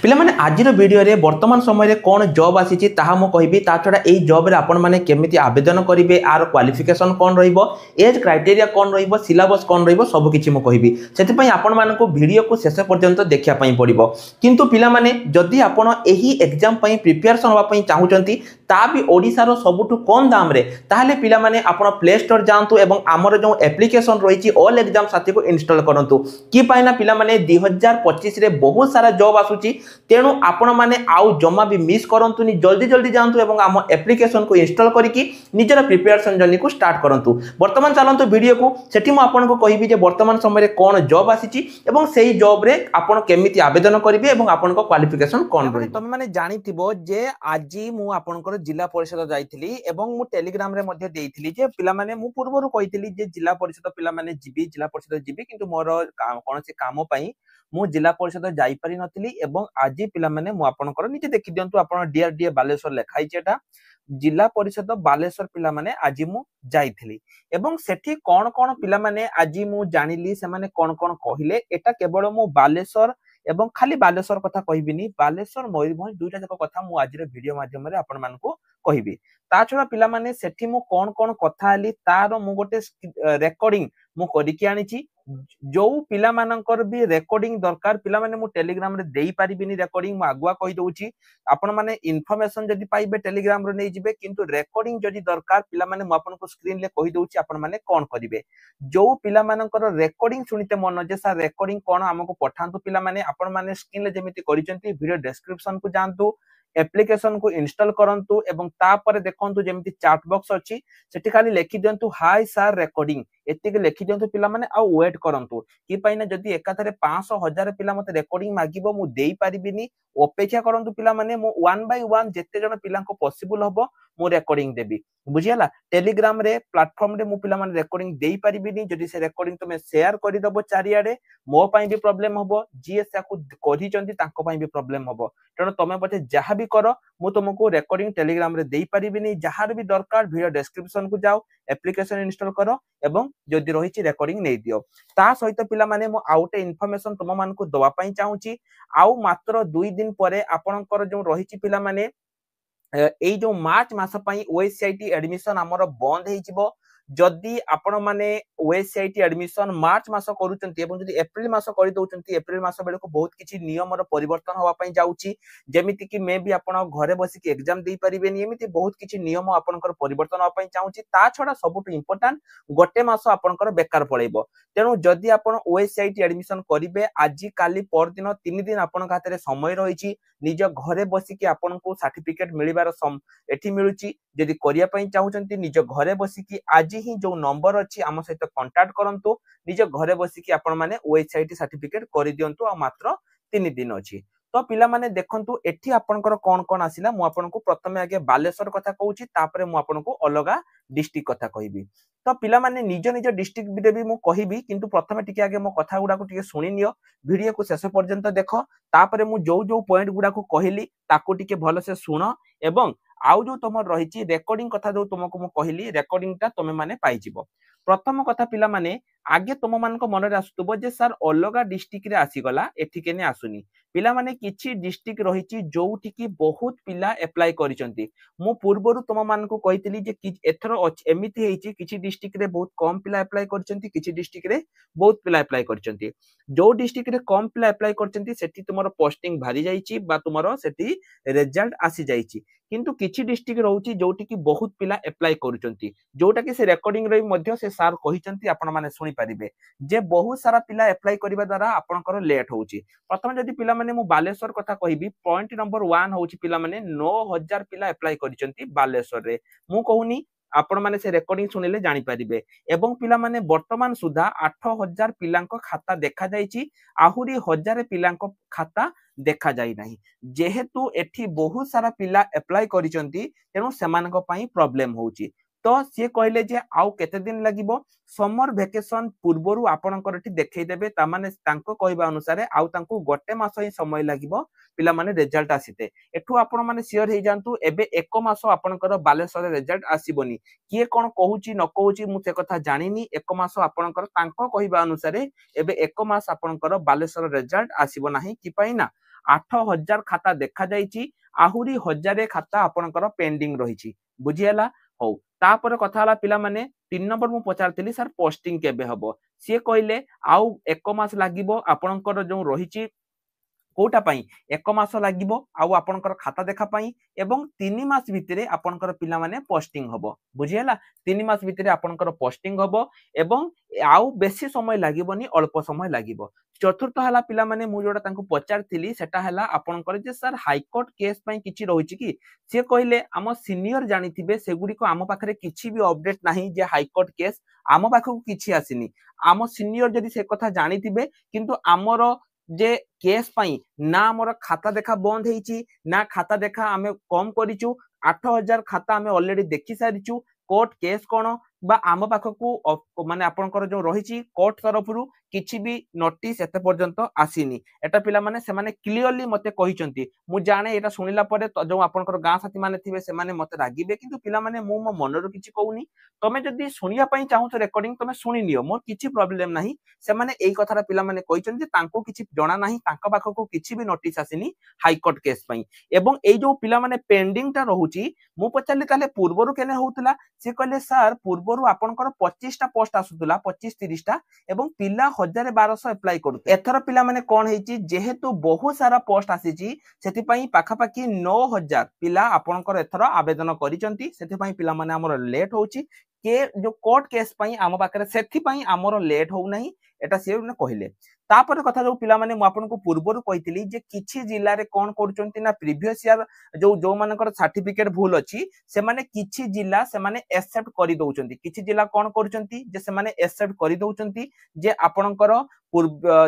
पिला माने आजिर वीडियो रे वर्तमान समय रे कौन जॉब आसीची ताहा मो कहबी ता छडा एई जॉब रे आपण माने केमिति आवेदन करिवे आर क्वालिफिकेशन कोन रहिबो एज क्राइटेरिया कोन रहिबो सिलेबस कोन रहिबो सब किछि मो कहबी सेति पई आपण मानको वीडियो को शेष पर्यंत देखिया पई पड़िबो। किंतु पिला माने जदी आपण एही एग्जाम पई प्रिपरेशन होवा पई चाहुचंती ता भी ओडिसा रो सबुठु कम दाम रे ताहाले पिला माने आपण प्ले स्टोर जांतु एवं हमर जो एप्लीकेशन रहिची ऑल एग्जाम साथी को इंस्टॉल करंतु कि पाइना पिला माने 2025 रे बहुत सारा जॉब आसुची तेणु आपण माने आउ जमा भी मिस करंतुनी जल्दी जल्दी जानतु एवं आम एप्लीकेशन को इंस्टॉल करिकि निजर प्रिपरेशन जर्नी को स्टार्ट करंतु। वर्तमान चलंतु वीडियो को सेठी मो आपन को कहिबी जे वर्तमान समय रे कोन जॉब आसीची एवं सेही जॉब रे आपण केमिति आवेदन करिवे एवं आपन को क्वालिफिकेशन कोन रही। तमे माने जानिथिबो जे आजि मु आपन को जिला परिषद जाईथिली एवं मु टेलीग्राम रे मध्ये देइथिली जे पिला माने मु पूर्वरु कहिथिली जे जिला परिषद पिला माने जिबी जिला परिषद जिबी किंतु मोर कोनोसी काम पई मु जिला परिषद जाई पारि नथिली एवं आज पिला माने मु आपनकर निजे देखि दियंतु आपन डीआरडीए बालेश्वर लेखाई छेटा जिला परिषद बालेश्वर पिला माने आज मु जाईथिली एवं सेठी कोन कोन पिला माने आज मु जानिली से माने कोन कोन कहिले एटा केवल मु बालेश्वर एवं खाली बालेश्वर कथा कहिबिनी बालेश्वर मयूरभंज दुईटा जक कथा मु आज रे वीडियो माध्यम रे आपन मानको कहिबी। ता छडा पिला माने सेठी मु कोन कोन कथा आली तार मु गोटे रेकॉर्डिंग मु करिकि आनिची जो पिला मानकर भी रेकॉर्डिंग दरकार पिला माने मु टेलीग्राम रे देई परिबिनी रेकॉर्डिंग मु आगुआ कहि दउची आपण माने इन्फॉर्मेशन जदी पाइबे टेलीग्राम रे नै जिबे किंतु रेकॉर्डिंग जदी दरकार पिला माने मु आपन को स्क्रीन ले कहि दउची आपण माने कोन करिवे जो पिला मानकर रेकॉर्डिंग सुनिते मन जे सा रेकॉर्डिंग कोन हमको पठांतु पिला माने आपण माने स्क्रीन ले जेमिति करिसंती वीडियो डिस्क्रिप्शन को जानतु एप्लीकेशन को इंस्टॉल करंतु एवं तापर देखंतु जेमिति चैट बॉक्स अछि सेठी खाली लिखि दियंतु हाय सर रेकॉर्डिंग एतिके लिखि दियंतु पिला माने आ वेट करंतु कि पाइना जदी एकाथरे 500,000 पिला मते रेकॉर्डिंग मागिबो मु देई परिबिनी अपेक्षा करंतु पिला माने मु 1 बाय 1 जेते जण पिला को पॉसिबल हबो मु रेकॉर्डिंग देबी बुझियाला। टेलीग्राम रे प्लेटफॉर्म रे मु पिला माने रेकॉर्डिंग देई परिबिनी जदी से रेकॉर्डिंग तमे शेयर करि दबो चारियाडे मो पई भी प्रॉब्लम हबो जीएस को कहि चंती तांको पई भी प्रॉब्लम हबो तेणु तमे पछे जहा भी करो मु तुमको रेकॉर्डिंग टेलीग्राम रे देई परिबिनी जहार भी दरकार वीडियो डिस्क्रिप्शन को जाओ एप्लीकेशन इंस्टॉल करो एवं जदी रहिछि रेकॉर्डिंग नै दियो ता सहित पिला माने मु आउटे इन्फॉर्मेशन तुम मान को दवा पई चाहूची आउ मात्र 2 दिन परे आपनकर जो रहिछि पिला माने एई जो मार्च मास पई ओएसआईटी एडमिशन हमर बंद हे जिवो जदी आपण माने ओएसआईटी एडमिशन मार्च मास करूचंती एवं जदी एप्रिल मास करि दउचंती एप्रिल मास बेले को बहुत किछि नियम रो परिवर्तन होवा पई जाउची जेमिति कि मे भी आपण घरे बसी के एग्जाम देई परिबेनी एमिति बहुत किछि नियम आपनकर परिवर्तन होवा पई चाहूची ता छडा सबटु इंपोर्टेंट गोटे मास आपनकर बेकार पळेबो तेनु जदी आपण ओएसआईटी एडमिशन करिवे आजि काली पर दिन 3 दिन आपण हाथे समय रहिछि निज घरे बसी के आपण को सर्टिफिकेट मिलिबार एठी मिलुची जदी करिया पई चाहूचंती निज घरे बसी की आज ही जो नंबर अछि आम सहित कांटेक्ट करंतु निज घरे बसी की आपण माने ओएसआईटी सर्टिफिकेट करि दियंतु आ मात्र 3 दिन अछि। तो पिला माने देखंतु एठी आपनकर कोन कोन आसिला मु आपन को प्रथमे आगे बालेश्वर कथा कहूची तापरे मु आपन को अलगा डिस्ट्रिक्ट कथा कहिबी। तो पिला माने निज निज डिस्ट्रिक्ट बिरे भी मु कहिबी किंतु प्रथमे टिके आगे मो कथा गुडा को टिके सुनि नियो वीडियो को शेष पर्यंत देखो तापरे मु जो जो पॉइंट गुडा को कहिली ताको टिके भलो से सुनो एवं आउ जो तुम रही रेकॉर्डिंग कथा जो तुमको मु कहली रेकॉर्डिंग ता तुम माने पाई जिवो। प्रथम कथा पिला माने आगे तुम मान को मन रे आसुतबो जे सर अलगा डिस्ट्रिक्ट रे आसी गला एठी केने आसुनी पिला माने किछि डिस्ट्रिक्ट रहिछि जोउठी की बहुत पिला अप्लाई करिसंती मु पूर्वरु तुम मान को कहितली जे एथरो एमिति हेछि किछि डिस्ट्रिक्ट रे बहुत कम पिला अप्लाई करिसंती किछि डिस्ट्रिक्ट रे बहुत पिला अप्लाई करिसंती जो डिस्ट्रिक्ट रे कम पिला अप्लाई करिसंती सेठी तुमरो पोस्टिंग भारी जाईछि बा तुमरो सेठी रिजल्ट आसी जाईछि किंतु किछि डिस्ट्रिक्ट रहउछि जोटी की बहुत पिला अप्लाई करूचंती जोटा की से रेकॉर्डिंग रे मध्य से सार कहिचंती आपण माने सुनि परिबे जे बहुत सारा पिला अप्लाई करिबा द्वारा आपनकर लेट होउछि। प्रथम जदी पिला माने मु बालेश्वर कथा कहिबी पॉइंट नंबर 1 होउछि पिला माने 9000 पिला अप्लाई करिचंती बालेश्वर रे मु कहूनी आपण माने से रेकॉर्डिंग सुनिले जानि परिबे एवं पिला माने वर्तमान सुधा 8000 पिलांको खाता देखा जाईछि आहुरी 1000 पिलांको खाता देखा जाई नाही जेहेतु एठी बहुत सारा पिला अप्लाई करिसंती तेनु सेमानक पई प्रॉब्लम होउची तो सी कहले जे आउ केते दिन लागिबो समर वेकेशन पूर्वरु आपनकर एठी देखै देबे ता माने तांको कहबा अनुसार आउ तांको गोटे मास ही समय लागिबो पिला माने रिजल्ट आसीते एठु आपण माने शेयर हे जानतु एबे एक मास आपनकर बालेश्वर रिजल्ट आसीबोनी किए कोन कहूची न कहूची मु से कथा जानिनी एक मास आपनकर तांको कहबा अनुसार एबे एक मास आपनकर बालेश्वर रिजल्ट आसीबो नाही कि पाइना 8000 खाता देखा जाइछि आहुरी 1000 खाता आपनकर पेंडिंग रहिछि बुझियला हो तापर कथा हला पिला माने 3 नंबर मु पचारथिली सर पोस्टिंग केबे हबो से कहले आउ 1 मास लागिबो आपनकर जो रहिछि कोटा पाई 1 मास लागिबो आउ आपनकर खाता देखा पाई एवं 3 मास भितरे आपनकर पिला माने पोस्टिंग हबो बुझियला 3 मास भितरे आपनकर पोस्टिंग हबो एवं आउ बेसी समय लागिबोनी अल्प समय लागिबो चतुर्थ हला पिला माने मु जोडा तांको पचारथिली सेटा हला आपनकर जे सर हाई कोर्ट केस पई किछि रहिछि कि से कहले आम सीनियर जानिथिबे सेगुडी को आम पाखरे किछि भी अपडेट नाही जे हाई कोर्ट केस आम पाखकु किछि आसिनी आम सीनियर जदि से कथा जानिथिबे किंतु आमर जे केस पई ना हमर खाता देखा बंद हेची ना खाता देखा आमे कम करिचु 8000 खाता आमे ऑलरेडी देखि सारिचु कोर्ट केस कोन बा आम पाखकु माने आपनकर जो रहिची कोर्ट तरफरु किछि भी नोटिस एते पर्यंत आसीनी एटा पिला माने से माने क्लियरली मते कहिचंती मु जाने एटा सुनिला परे जो आपनकर गां साथी माने थिबे से माने मते रागिबे किंतु पिला माने मु मो मनरु किछि कहूनी तमे जदी सुनिया पई चाहू तो रेकॉर्डिंग तमे सुनि नियो मोर किछि प्रॉब्लम नाही से माने एई कथारा पिला माने कहिचंती तांको किछि जणा नाही तांका पाखकु किछि भी नोटिस आसीनी हाई कोर्ट केस पई एवं एई जो पिला माने पेंडिंग ता रहुची मु पचारली ताले पूर्वरु केने होउतला से कहले सर पूर्वरु आपनकर 25 टा पोस्ट आसुतला 25 30 टा एवं पिला 1200 अप्लाई करू एथर पिला माने कोन हेची जेहेतु बहुत सारा पोस्ट आसीची सेति पई पाखा पाखी 9000 पिला आपनकर एथर आवेदन करिचंती सेति पई पिला माने हमर लेट होउची के जो कोर्ट केस पई आम पाखरे सेति पई हमर लेट होउ नाही एटा से कहले तापर कथा जो पिला माने मु आपन को पूर्वरु कहितली जे किछि जिल्ला रे कोन करचंती ना प्रीवियस ईयर जो मानकर सर्टिफिकेट भूल अछि से माने किछि जिल्ला से माने एक्सेप्ट करि दउचंती किछि जिल्ला कोन करचंती जे से माने एक्सेप्ट करि दउचंती जे आपनकर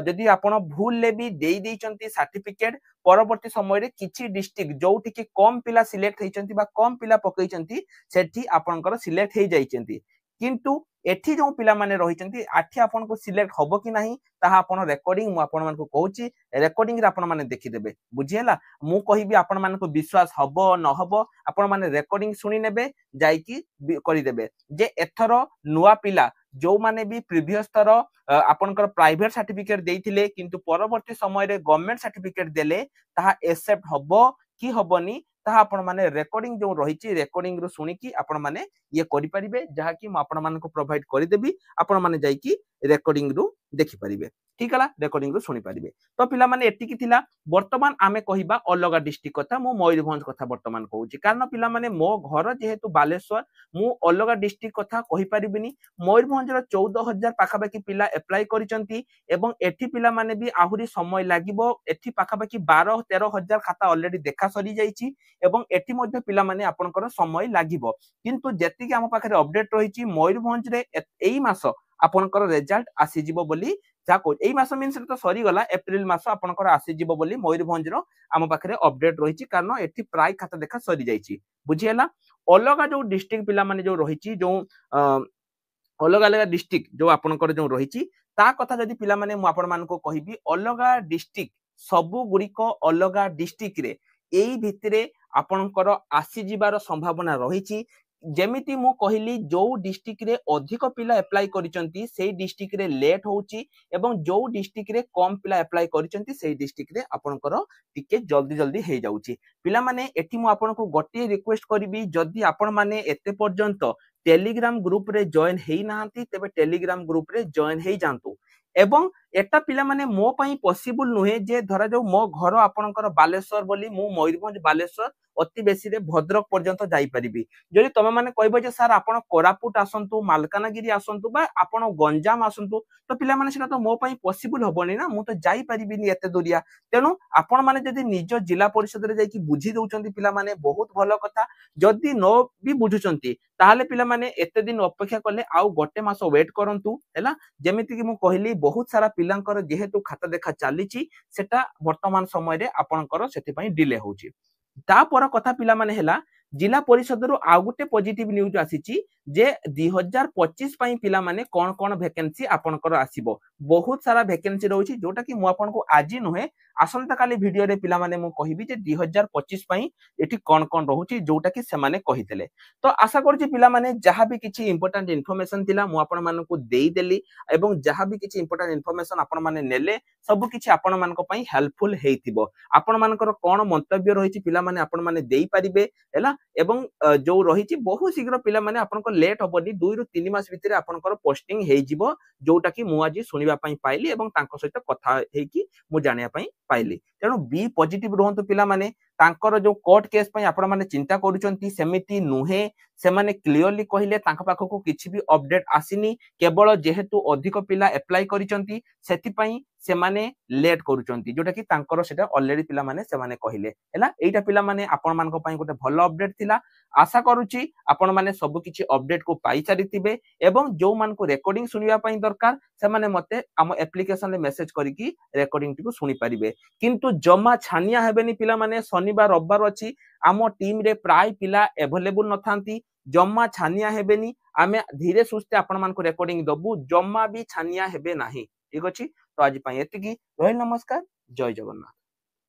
जदि आपण भूल ले भी देई देइचंती सर्टिफिकेट परवर्ती समय रे किछि डिस्ट्रिक्ट जोठी कि कम पिला सिलेक्ट हेचंती बा कम पिला पकैचंती सेठी आपनकर सिलेक्ट हे जाइचंती किंतु एठी जो पिला माने रहिचंती आठी आपन को सिलेक्ट होबो कि नाही ताहा आपन रेकॉर्डिंग मु आपन मान को कहूची रेकॉर्डिंग रे आपन माने देखि देबे बुझियला मु कहिबी आपन मान को विश्वास हबो न हबो आपन माने रेकॉर्डिंग सुनि नेबे जाई की करि देबे जे एथर नुवा पिला जो माने भी प्रीवियस थर आपनकर प्राइवेट सर्टिफिकेट देइथिले किंतु परवर्ती समय रे गवर्नमेंट सर्टिफिकेट देले ताहा एक्सेप्ट हबो कि हबोनी ताहा आपण माने रेकॉर्डिंग जो रहिची रेकॉर्डिंग रो सुनि की आपण माने ये करि परिबे जहा कि म आपण मान को प्रोवाइड करि देबी आपण माने जाई की रेकॉर्डिंग रो देखि परिबे ठीक हला रेकॉर्डिंग रो सुनि परिबे तो पिला माने एति की थिला वर्तमान आमे कहिबा अलगा डिस्ट्रिक्ट कथा मो मयूरभंज कथा वर्तमान कहूची कारण पिला माने मो घर जेहेतु बालेश्वर मु अलगा डिस्ट्रिक्ट कथा कहि परिबिनी मयूरभंज रो 14000 पाखा बाकी पिला अप्लाई करिसंती एवं एठी पिला माने भी आहुरी समय लागिबो एठी पाखा बाकी 12 13000 खाता ऑलरेडी देखा सरी जाईची एवं एठी मध्ये पिला माने आपनकर समय लागिबो किंतु जेति कि हम पाखरे अपडेट रहिची मयूरभंज रे एई मास आपनकर रिजल्ट आसी जिवो बोली जाको एई मास मीन्स तो सरी गला अप्रैल मास आपनकर आसी जिवो बोली मयूरभंज रो हम पाखरे अपडेट रहिची कारण एठी प्राय खाता देखा सरी जाईची बुझियला अलगा जो डिस्ट्रिक्ट पिला माने जो रहिची जो अलग अलग डिस्ट्रिक्ट जो आपनकर जो रहिची ता कथा जदि पिला माने मु आपन मान को कहिबी अलगा डिस्ट्रिक्ट सबु गुडी को अलगा डिस्ट्रिक्ट रे एई भितरे आपनकर आसी जिबार संभावना रहिची जेमिति मु कहली जो डिस्ट्रिक्ट रे अधिक पिला अप्लाई करिसंती सेही डिस्ट्रिक्ट रे लेट होउची एवं जो डिस्ट्रिक्ट रे कम पिला अप्लाई करिसंती सेही डिस्ट्रिक्ट रे आपनकर टिके जल्दी जल्दी हे जाउची पिला माने एठी मु आपन को गोटे रिक्वेस्ट करबी जदि आपन माने एते पर्यंत टेलीग्राम ग्रुप रे जॉइन हेई नाहंती तेबे टेलीग्राम ग्रुप रे जॉइन हेई जांतु एवं एटा पिला माने मो पई पॉसिबल नुहे जे धरा जो मो घर आपनकर बालेश्वर बोली मु मयूरभंज बालेश्वर अति बेसी रे भद्रक पर्यंत जाई परिबी जदि तमे माने कहबो जे सर आपण कोरापुट आसंतु मालकानगिरी आसंतु बा आपण गंजाम आसंतु तो पिला माने सेटा तो मो पई पॉसिबल होबनी ना मु तो जाई परिबिनी एते दूरिया तेनु आपण माने जदि निज जिला परिषद रे जाई कि बुझी दउचंती पिला माने बहुत भलो कथा जदि नो भी बुझुचंती ताहाले पिला माने एते दिन अपेक्षा करले आउ गोटे मास वेट करंतु हैला जेमिति कि मु कहली बहुत सारा पिलांकर जेहेतु खाता देखा चलीची सेटा वर्तमान समय रे आपनकर सेति पई डिले होउची तापर कथा पिला माने हैला जिला परिषद रु आउ गोटे पॉजिटिव न्यूज आसीची जे 2025 पई पिला माने कोन कोन वैकेंसी आपनकर आसीबो बहुत सारा वैकेंसी रहउची जोटा कि मु आपनको आजि नुहे आसंता काली वीडियो रे पिला माने मु कहिबी जे 2025 पई एठी कोन कोन रहउची जोटा कि से माने कहितले तो आशा करछि पिला माने जहां भी किछि इंपोर्टेंट इन्फॉर्मेशन थिला मु आपन मानको देई देली एवं जहां भी किछि इंपोर्टेंट इन्फॉर्मेशन आपन माने नेले सब किछि आपन मानको पई हेल्पफुल हेइतिबो आपन मानकर कोन मंतव्य रहिछि पिला माने आपन माने देई परिबे हैला एवं जो रही बहुत शीघ्र पिला माने आपनको लेट हबनी 2 रु 3 मास भितर आपनकर पोस्टिंग हेइ जिवो जोटा कि मु आज सुनिबा पई पाइली एवं तांको सहित कथा हेकी मु जानिया पई पाइली तेनु बी पॉजिटिव रहंतु पिला माने तांकर जो कोर्ट केस पई आपण माने चिंता करूचंती सेमिति नुहे से माने क्लियरली कहिले तांका पाखको किछि भी अपडेट आसीनी केवल जेहेतु अधिक पिला अप्लाई करिचंती सेति पई से माने लेट करूचंती जोटा कि तांकर सेटा ऑलरेडी पिला माने से माने कहिले हैला एटा पिला माने आपण मानको पई गोटे भलो अपडेट थिला आशा करूची आपण माने सब किछि अपडेट को पाई सारितिबे एवं जो मान को रेकॉर्डिंग सुनिबा पई दरकार से माने मते हम एप्लीकेशन रे मेसेज करिकि रेकॉर्डिंग टिको सुनि परिबे किंतु जमा छानिया हेबेनी पिला माने शनिवार रविवार अछि आम टीम रे प्राय पिला अवेलेबल नथांती जम्मा छानिया हेबेनी आमे धीरे सुस्ते आपण मान को रेकॉर्डिंग दबु जम्मा भी छानिया हेबे नाही ठीक अछि तो आज पई एतिकी रोहिल नमस्कार जय जगन्नाथ।